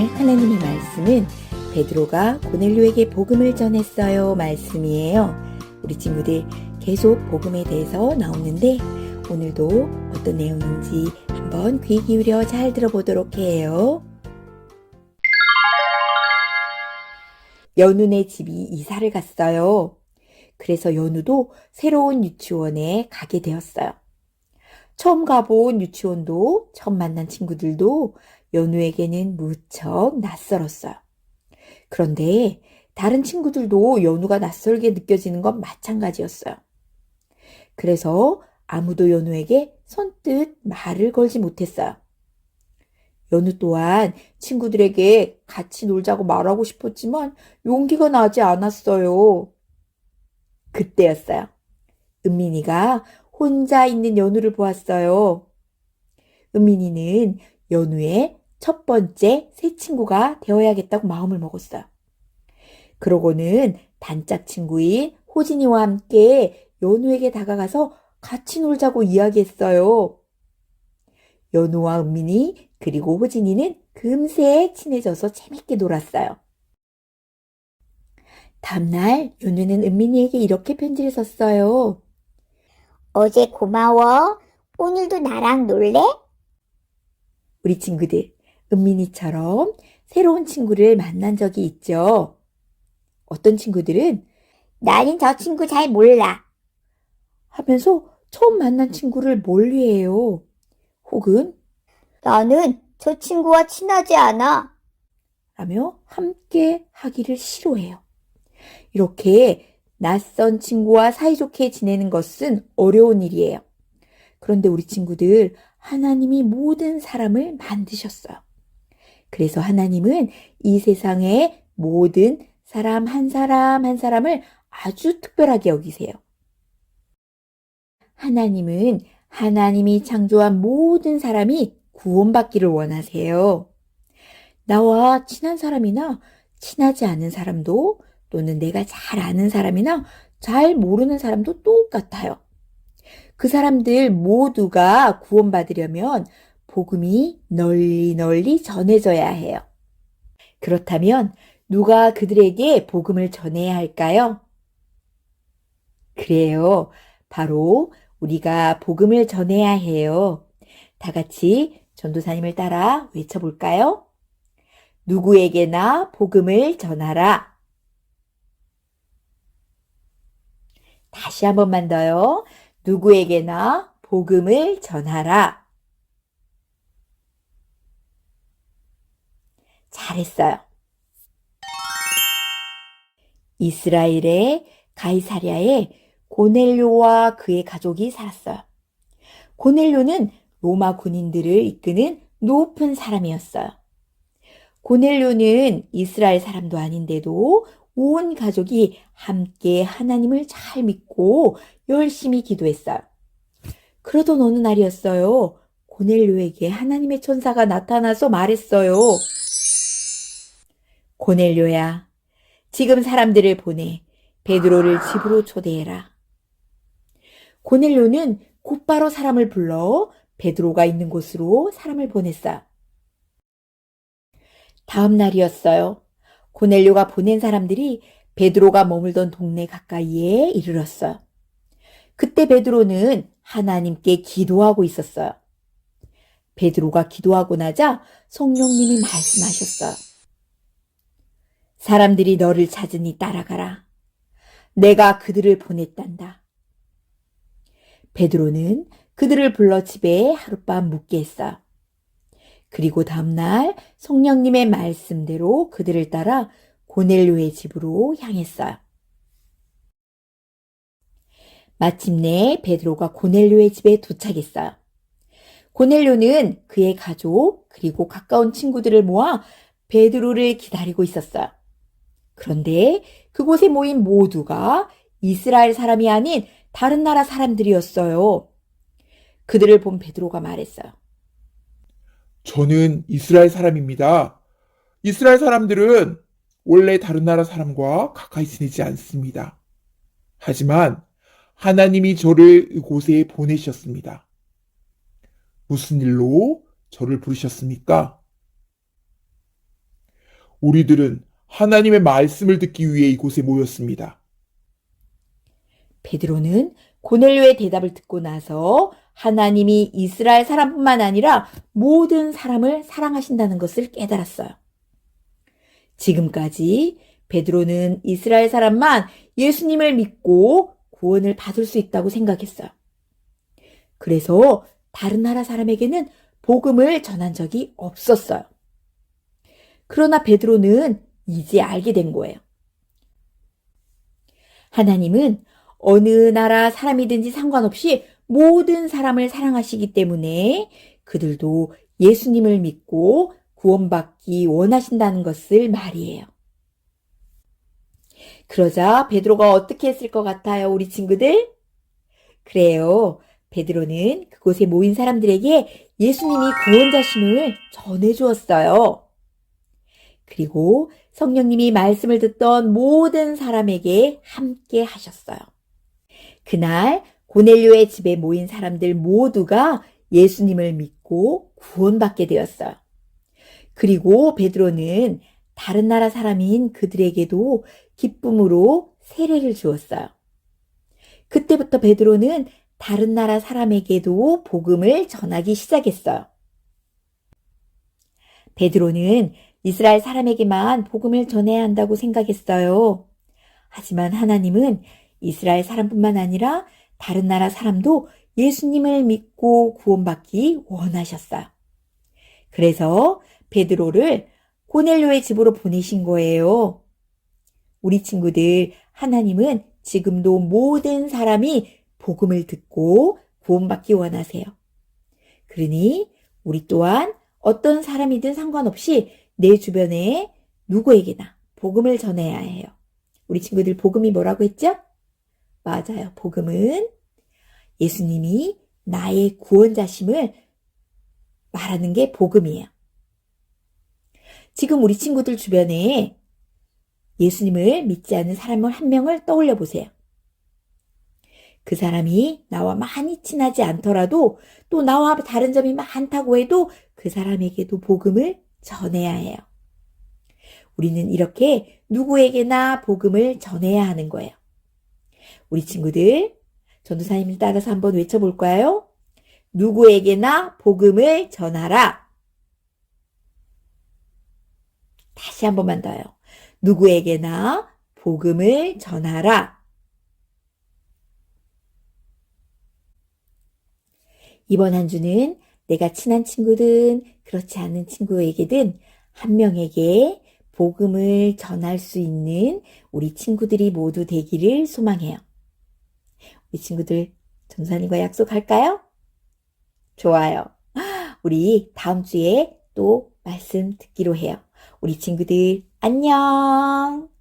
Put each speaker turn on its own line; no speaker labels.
오늘 하나님의 말씀은 베드로가 고넬료에게 복음을 전했어요 말씀이에요. 우리 친구들 계속 복음에 대해서 나오는데 오늘도 어떤 내용인지 한번 귀 기울여 잘 들어보도록 해요. 연우네 집이 이사를 갔어요. 그래서 연우도 새로운 유치원에 가게 되었어요. 처음 가본 유치원도 처음 만난 친구들도 연우에게는 무척 낯설었어요. 그런데 다른 친구들도 연우가 낯설게 느껴지는 건 마찬가지였어요. 그래서 아무도 연우에게 선뜻 말을 걸지 못했어요. 연우 또한 친구들에게 같이 놀자고 말하고 싶었지만 용기가 나지 않았어요. 그때였어요. 은민이가 혼자 있는 연우를 보았어요. 은민이는 연우의 첫 번째 새 친구가 되어야겠다고 마음을 먹었어요. 그러고는 단짝 친구인 호진이와 함께 연우에게 다가가서 같이 놀자고 이야기했어요. 연우와 은민이 그리고 호진이는 금세 친해져서 재밌게 놀았어요. 다음날 연우는 은민이에게 이렇게 편지를 썼어요.
어제 고마워. 오늘도 나랑 놀래?
우리 친구들, 은민이처럼 새로운 친구를 만난 적이 있죠. 어떤 친구들은
나는 저 친구 잘 몰라.
하면서 처음 만난 친구를 멀리해요. 혹은
나는 저 친구와 친하지 않아.
라며 함께 하기를 싫어해요. 이렇게 낯선 친구와 사이좋게 지내는 것은 어려운 일이에요. 그런데 우리 친구들, 하나님이 모든 사람을 만드셨어요. 그래서 하나님은 이 세상의 모든 사람 한 사람을 아주 특별하게 여기세요. 하나님은 하나님이 창조한 모든 사람이 구원받기를 원하세요. 나와 친한 사람이나 친하지 않은 사람도 또는 내가 잘 아는 사람이나 잘 모르는 사람도 똑같아요. 그 사람들 모두가 구원받으려면 복음이 널리 전해져야 해요. 그렇다면 누가 그들에게 복음을 전해야 할까요? 그래요. 바로 우리가 복음을 전해야 해요. 다 같이 전도사님을 따라 외쳐볼까요? 누구에게나 복음을 전하라. 다시 한 번만 더요. 누구에게나 복음을 전하라. 잘했어요. 이스라엘의 가이사랴에 고넬료와 그의 가족이 살았어요. 고넬료는 로마 군인들을 이끄는 높은 사람이었어요. 고넬료는 이스라엘 사람도 아닌데도 온 가족이 함께 하나님을 잘 믿고 열심히 기도했어요. 그러던 어느 날이었어요. 고넬료에게 하나님의 천사가 나타나서 말했어요. 고넬료야, 지금 사람들을 보내 베드로를 집으로 초대해라. 고넬료는 곧바로 사람을 불러 베드로가 있는 곳으로 사람을 보냈어요. 다음 날이었어요. 고넬료가 보낸 사람들이 베드로가 머물던 동네 가까이에 이르렀어요. 그때 베드로는 하나님께 기도하고 있었어요. 베드로가 기도하고 나자 성령님이 말씀하셨어요. 사람들이 너를 찾으니 따라가라. 내가 그들을 보냈단다. 베드로는 그들을 불러 집에 하룻밤 묵게 했어요. 그리고 다음날 성령님의 말씀대로 그들을 따라 고넬료의 집으로 향했어요. 마침내 베드로가 고넬료의 집에 도착했어요. 고넬료는 그의 가족 그리고 가까운 친구들을 모아 베드로를 기다리고 있었어요. 그런데 그곳에 모인 모두가 이스라엘 사람이 아닌 다른 나라 사람들이었어요. 그들을 본 베드로가 말했어요.
저는 이스라엘 사람입니다. 이스라엘 사람들은 원래 다른 나라 사람과 가까이 지내지 않습니다. 하지만 하나님이 저를 이곳에 보내셨습니다. 무슨 일로 저를 부르셨습니까? 우리들은 하나님의 말씀을 듣기 위해 이곳에 모였습니다.
베드로는 고넬료의 대답을 듣고 나서 하나님이 이스라엘 사람뿐만 아니라 모든 사람을 사랑하신다는 것을 깨달았어요. 지금까지 베드로는 이스라엘 사람만 예수님을 믿고 구원을 받을 수 있다고 생각했어요. 그래서 다른 나라 사람에게는 복음을 전한 적이 없었어요. 그러나 베드로는 이제 알게 된 거예요. 하나님은 어느 나라 사람이든지 상관없이 모든 사람을 사랑하시기 때문에 그들도 예수님을 믿고 구원받기 원하신다는 것을 말이에요. 그러자 베드로가 어떻게 했을 것 같아요, 우리 친구들? 그래요. 베드로는 그곳에 모인 사람들에게 예수님이 구원자심을 전해주었어요. 그리고 성령님이 말씀을 듣던 모든 사람에게 함께 하셨어요. 그날 고넬료의 집에 모인 사람들 모두가 예수님을 믿고 구원받게 되었어요. 그리고 베드로는 다른 나라 사람인 그들에게도 기쁨으로 세례를 주었어요. 그때부터 베드로는 다른 나라 사람에게도 복음을 전하기 시작했어요. 베드로는 이스라엘 사람에게만 복음을 전해야 한다고 생각했어요. 하지만 하나님은 이스라엘 사람뿐만 아니라 다른 나라 사람도 예수님을 믿고 구원받기 원하셨어요. 그래서 베드로를 고넬료의 집으로 보내신 거예요. 우리 친구들, 하나님은 지금도 모든 사람이 복음을 듣고 구원받기 원하세요. 그러니 우리 또한 어떤 사람이든 상관없이 내 주변에 누구에게나 복음을 전해야 해요. 우리 친구들, 복음이 뭐라고 했죠? 맞아요. 복음은 예수님이 나의 구원자심을 말하는 게 복음이에요. 지금 우리 친구들 주변에 예수님을 믿지 않는 사람을 한 명을 떠올려 보세요. 그 사람이 나와 많이 친하지 않더라도 또 나와 다른 점이 많다고 해도 그 사람에게도 복음을 전해야 해요. 우리는 이렇게 누구에게나 복음을 전해야 하는 거예요. 우리 친구들, 전도사님을 따라서 한번 외쳐볼까요? 누구에게나 복음을 전하라. 다시 한 번만 더요. 누구에게나 복음을 전하라. 이번 한 주는 내가 친한 친구든 그렇지 않은 친구에게든 한 명에게 복음을 전할 수 있는 우리 친구들이 모두 되기를 소망해요. 우리 친구들, 전도사님과 약속할까요? 좋아요. 우리 다음 주에 또 말씀 듣기로 해요. 우리 친구들, 안녕!